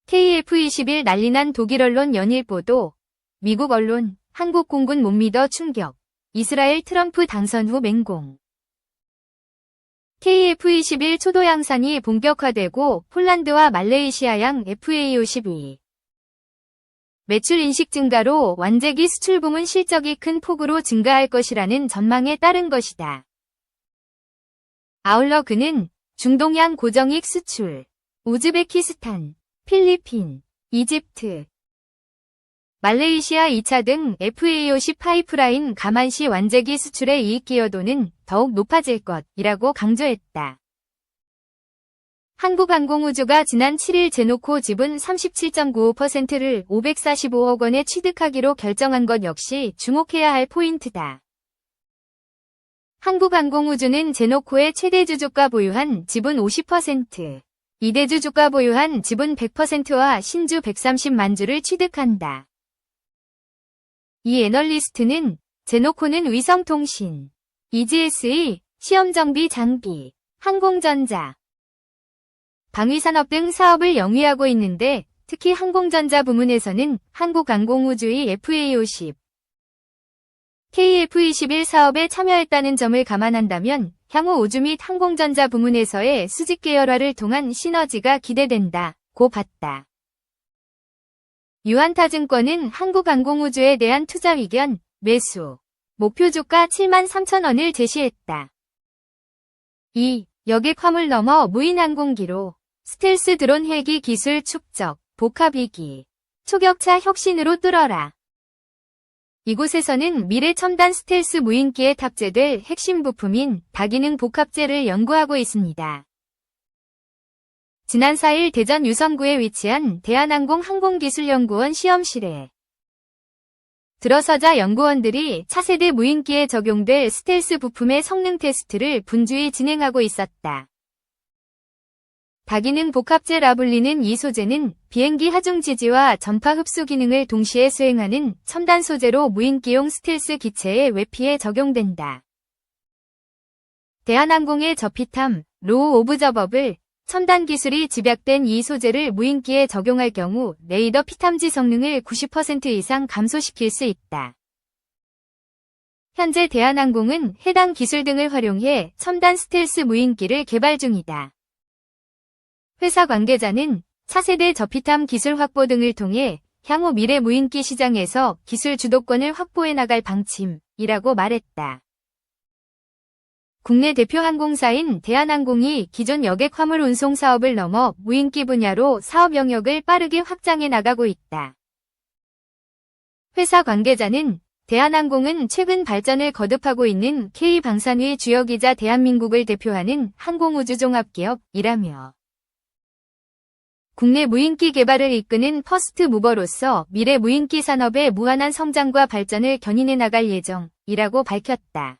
KF21 난리난 독일 언론 연일 보도. 미국 언론, 한국 공군 못 믿어 충격. 이스라엘 트럼프 당선 후 맹공. KF21 초도 양산이 본격화되고 폴란드와 말레이시아양 FA52. 매출 인식 증가로 완제기 수출 부문 실적이 큰 폭으로 증가할 것이라는 전망에 따른 것이다. 아울러 그는 중동양 고정익 수출, 우즈베키스탄, 필리핀, 이집트, 말레이시아 2차 등 FA50 파이프라인 가만시 완제기 수출의 이익 기여도는 더욱 높아질 것이라고 강조했다. 한국항공우주가 지난 7일 제노코 지분 37.95%를 545억 원에 취득하기로 결정한 것 역시 주목해야 할 포인트다. 한국항공우주는 제노코의 최대 주주가 보유한 지분 50%, 2대 주주가 보유한 지분 100%와 신주 130만 주를 취득한다. 이 애널리스트는 제노코는 위성통신, EGSE, 시험정비 장비, 항공전자, 방위산업 등 사업을 영위하고 있는데 특히 항공전자 부문에서는 한국항공우주의 FA50, KF21 사업에 참여했다는 점을 감안한다면 향후 우주 및 항공전자 부문에서의 수직 계열화를 통한 시너지가 기대된다고 봤다. 유한타증권은 한국항공우주에 대한 투자 의견, 매수, 목표 주가 73,000원을 제시했다. 2. 여객 화물 넘어 무인 항공기로 스텔스 드론 헬기 기술 축적, 복합위기, 초격차 혁신으로 뚫어라. 이곳에서는 미래 첨단 스텔스 무인기에 탑재될 핵심 부품인 다기능 복합재를 연구하고 있습니다. 지난 4일 대전 유성구에 위치한 대한항공 항공기술연구원 시험실에 들어서자 연구원들이 차세대 무인기에 적용될 스텔스 부품의 성능 테스트를 분주히 진행하고 있었다. 다기능 복합재라 불리는 이 소재는 비행기 하중 지지와 전파 흡수 기능을 동시에 수행하는 첨단 소재로 무인기용 스텔스 기체의 외피에 적용된다. 대한항공의 저피탐, 로우 오브 더 버블, 첨단 기술이 집약된 이 소재를 무인기에 적용할 경우 레이더 피탐지 성능을 90% 이상 감소시킬 수 있다. 현재 대한항공은 해당 기술 등을 활용해 첨단 스텔스 무인기를 개발 중이다. 회사 관계자는 차세대 저피탐 기술 확보 등을 통해 향후 미래 무인기 시장에서 기술 주도권을 확보해 나갈 방침이라고 말했다. 국내 대표 항공사인 대한항공이 기존 여객 화물 운송 사업을 넘어 무인기 분야로 사업 영역을 빠르게 확장해 나가고 있다. 회사 관계자는 대한항공은 최근 발전을 거듭하고 있는 K방산의 주역이자 대한민국을 대표하는 항공우주종합기업이라며 국내 무인기 개발을 이끄는 퍼스트 무버로서 미래 무인기 산업의 무한한 성장과 발전을 견인해 나갈 예정이라고 밝혔다.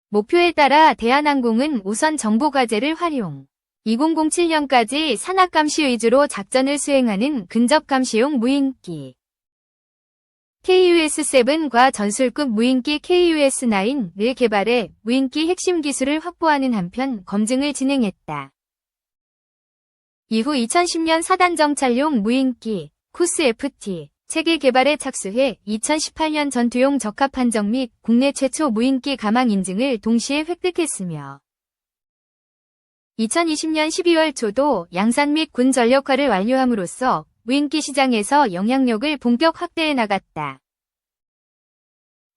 목표에 따라 대한항공은 우선 정보과제를 활용, 2007년까지 산악감시 위주로 작전을 수행하는 근접감시용 무인기 KUS-7과 전술급 무인기 KUS-9을 개발해 무인기 핵심 기술을 확보하는 한편 검증을 진행했다. 이후 2010년 4단 정찰용 무인기 쿠스-FT 체계 개발에 착수해 2018년 전투용 적합 판정 및 국내 최초 무인기 가망 인증을 동시에 획득했으며 2020년 12월 초도 양산 및 군 전력화를 완료함으로써 무인기 시장에서 영향력을 본격 확대해 나갔다.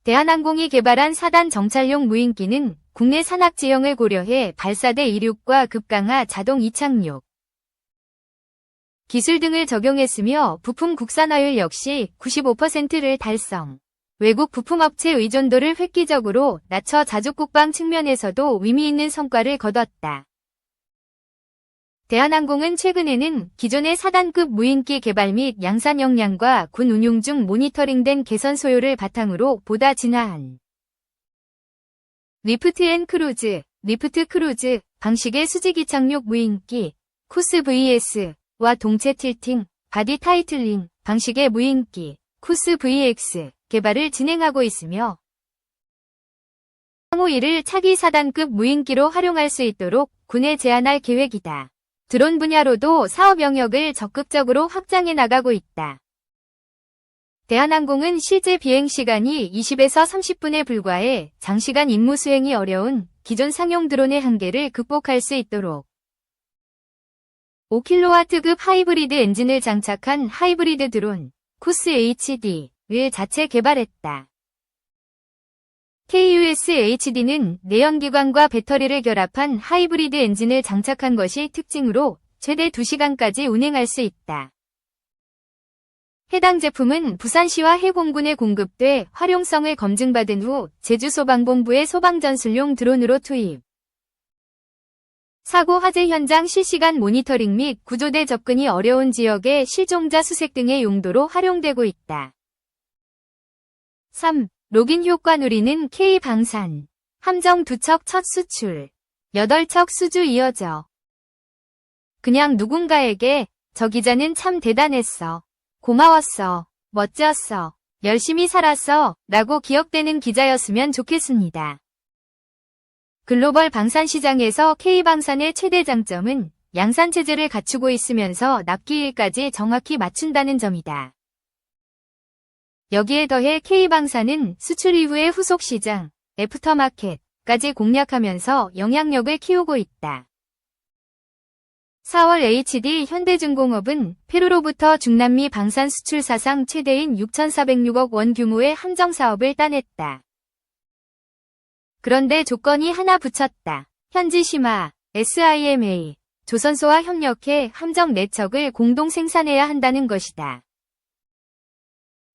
대한항공이 개발한 4단 정찰용 무인기는 국내 산악 지형을 고려해 발사대 이륙과 급강하 자동 이착륙 기술 등을 적용했으며 부품 국산화율 역시 95%를 달성. 외국 부품업체 의존도를 획기적으로 낮춰 자주국방 측면에서도 의미 있는 성과를 거뒀다. 대한항공은 최근에는 기존의 4단급 무인기 개발 및 양산 역량과 군 운용 중 모니터링된 개선 소요를 바탕으로 보다 진화한 리프트 앤 크루즈, 리프트 크루즈 방식의 수직 이착륙 무인기 쿠스 VS 와 동체 틸팅, 바디 타이틀링 방식의 무인기 쿠스 VX 개발을 진행하고 있으며 향후 이를 차기 4단급 무인기로 활용할 수 있도록 군에 제안할 계획이다. 드론 분야로도 사업 영역을 적극적으로 확장해 나가고 있다. 대한항공은 실제 비행 시간이 20에서 30분에 불과해 장시간 임무 수행이 어려운 기존 상용 드론의 한계를 극복할 수 있도록 5kW급 하이브리드 엔진을 장착한 하이브리드 드론 코스 HD를 자체 개발했다. KUS HD는 내연기관과 배터리를 결합한 하이브리드 엔진을 장착한 것이 특징으로 최대 2시간까지 운행할 수 있다. 해당 제품은 부산시와 해공군에 공급돼 활용성을 검증받은 후 제주소방본부의 소방전술용 드론으로 투입. 사고 화재 현장 실시간 모니터링 및 구조대 접근이 어려운 지역의 실종자 수색 등의 용도로 활용되고 있다. 3. 로긴 효과 누리는 K방산. 함정 2척 첫 수출. 8척 수주 이어져. 그냥 누군가에게 저 기자는 참 대단했어. 고마웠어. 멋졌어. 열심히 살았어. 라고 기억되는 기자였으면 좋겠습니다. 글로벌 방산 시장에서 K방산의 최대 장점은 양산 체제를 갖추고 있으면서 납기일까지 정확히 맞춘다는 점이다. 여기에 더해 K방산은 수출 이후의 후속 시장, 애프터마켓까지 공략하면서 영향력을 키우고 있다. 4월 HD 현대중공업은 페루로부터 중남미 방산 수출 사상 최대인 6,406억 원 규모의 함정 사업을 따냈다. 그런데 조건이 하나 붙였다. 현지시마, SIMA, 조선소와 협력해 함정 4척을 공동 생산해야 한다는 것이다.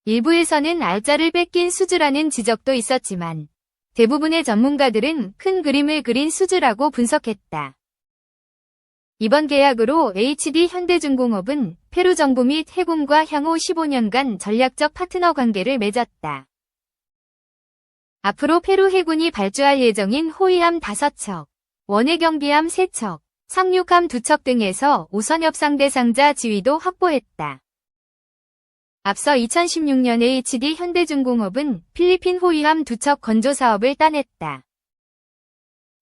일부에서는 알짜를 뺏긴 수주라는 지적도 있었지만 대부분의 전문가들은 큰 그림을 그린 수주라고 분석했다. 이번 계약으로 HD 현대중공업은 페루 정부 및 해군과 향후 15년간 전략적 파트너 관계를 맺었다. 앞으로 페루 해군이 발주할 예정인 호위함 5척, 원해경비함 3척, 상륙함 2척 등에서 우선 협상 대상자 지위도 확보했다. 앞서 2016년 HD 현대중공업은 필리핀 호위함 2척 건조 사업을 따냈다.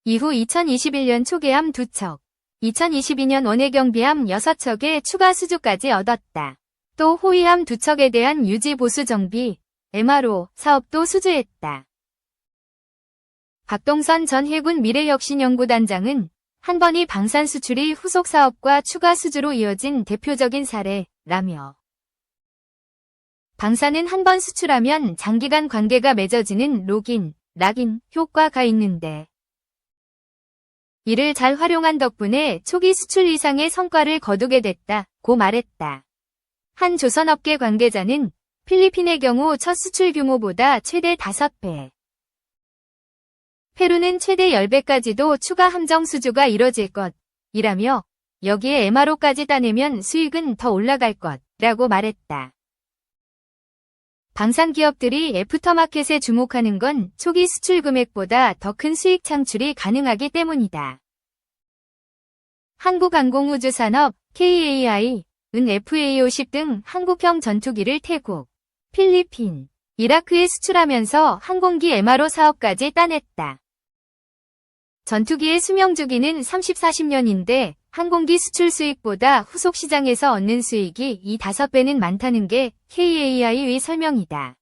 이후 2021년 초계함 2척, 2022년 원해경비함 6척의 추가 수주까지 얻었다. 또 호위함 2척에 대한 유지 보수 정비, MRO 사업도 수주했다. 박동선 전 해군 미래혁신연구단장은 한 번이 방산 수출이 후속 사업과 추가 수주로 이어진 대표적인 사례라며 방산은 한 번 수출하면 장기간 관계가 맺어지는 로긴, 락인 효과가 있는데 이를 잘 활용한 덕분에 초기 수출 이상의 성과를 거두게 됐다고 말했다. 한 조선업계 관계자는 필리핀의 경우 첫 수출 규모보다 최대 5배, 페루는 최대 10배까지도 추가 함정 수주가 이뤄질 것이라며 여기에 MRO까지 따내면 수익은 더 올라갈 것이라고 말했다. 방산 기업들이 애프터마켓에 주목하는 건 초기 수출 금액보다 더 큰 수익 창출이 가능하기 때문이다. 한국항공우주산업 KAI은 FA50 등 한국형 전투기를 태국, 필리핀, 이라크에 수출하면서 항공기 MRO 사업까지 따냈다. 전투기의 수명 주기는 30-40년인데 항공기 수출 수익보다 후속 시장에서 얻는 수익이 이 5배는 많다는 게 KAI의 설명이다.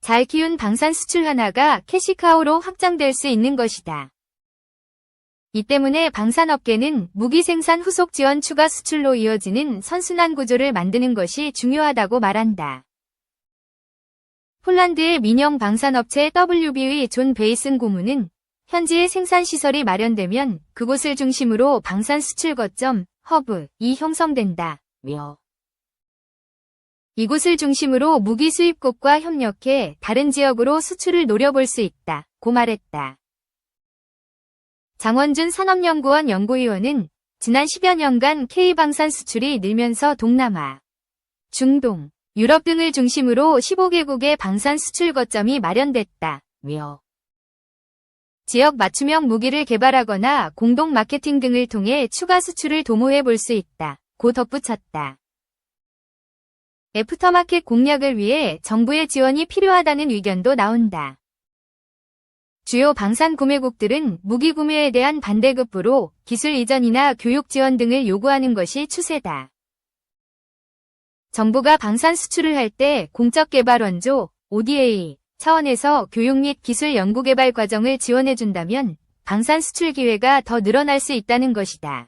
잘 키운 방산 수출 하나가 캐시카우로 확장될 수 있는 것이다. 이 때문에 방산업계는 무기 생산 후속 지원 추가 수출로 이어지는 선순환 구조를 만드는 것이 중요하다고 말한다. 폴란드의 민영 방산업체 WB의 존 베이슨 고문은 현지에 생산시설이 마련되면 그곳을 중심으로 방산 수출 거점, 허브이 형성된다며 이곳을 중심으로 무기 수입국과 협력해 다른 지역으로 수출을 노려볼 수 있다고 말했다. 장원준 산업연구원 연구위원은 지난 10여 년간 K방산 수출이 늘면서 동남아, 중동, 유럽 등을 중심으로 15개국의 방산 수출 거점이 마련됐다며 지역 맞춤형 무기를 개발하거나 공동 마케팅 등을 통해 추가 수출을 도모해 볼 수 있다고 덧붙였다. 애프터마켓 공략을 위해 정부의 지원이 필요하다는 의견도 나온다. 주요 방산 구매국들은 무기 구매에 대한 반대급부로 기술 이전이나 교육 지원 등을 요구하는 것이 추세다. 정부가 방산 수출을 할 때 공적개발원조 ODA 차원에서 교육 및 기술 연구개발 과정을 지원해준다면 방산 수출 기회가 더 늘어날 수 있다는 것이다.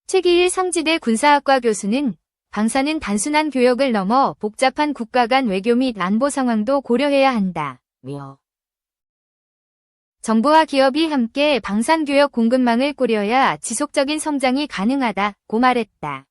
최기일 성지대 군사학과 교수는 방산은 단순한 교역을 넘어 복잡한 국가 간 외교 및 안보 상황도 고려해야 한다며 정부와 기업이 함께 방산교역 공급망을 꾸려야 지속적인 성장이 가능하다고 말했다.